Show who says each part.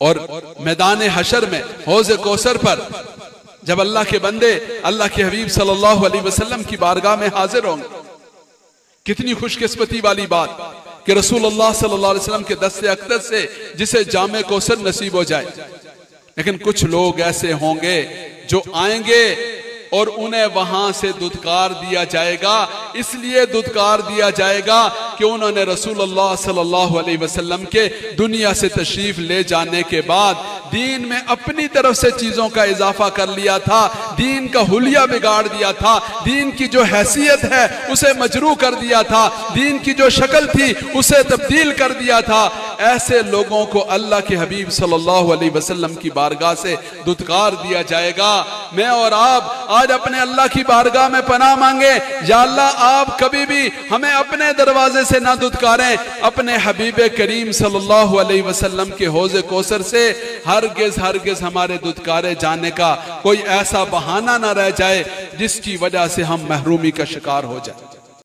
Speaker 1: और मैदान हशर में हौज़ कौसर पर जब अल्लाह के बंदे अल्लाह के हबीब सल्लल्लाहु अलैहि वसल्लम की बारगाह में हाजिर होंगे, कितनी खुशकिस्मती वाली बात कि रसूलुल्लाह सल्लल्लाहु अलैहि वसल्लम के दस्ते अक़दस से जिसे जामे कौसर नसीब हो जाए। लेकिन कुछ लोग ऐसे होंगे जो आएंगे और उन्हें वहां से दुत्कार दिया जाएगा, इसलिए दुत्कार दिया जाएगा कि उन्होंने रसूलुल्लाह सल्लल्लाहु अलैहि वसल्लम के दुनिया से तशरीफ ले जाने के बाद दीन में अपनी तरफ से चीजों का इजाफा कर लिया था, दीन का हुलिया बिगाड़ दिया था, दीन की जो हैसियत है उसे मजरू कर दिया था, दीन की जो शक्ल थी उसे तब्दील कर दिया था। ऐसे लोगों को अल्लाह के हबीब सल्लल्लाहु अलैहि वसल्लम की बारगाह से दुत्कार दिया जाएगा। मैं और आप आज अपने अल्लाह की बारगाह में पनाह मांगे, या अल्लाह आप कभी भी हमें अपने दरवाजे से ना दुत्कारें, अपने हबीब करीम सल्लल्लाहु अलैहि वसल्लम के हौज़े कौसर से हरगिज़ हरगिज़ हमारे दुत्कारे जाने का कोई ऐसा बहाना ना रह जाए जिसकी वजह से हम महरूमी का शिकार हो जाए।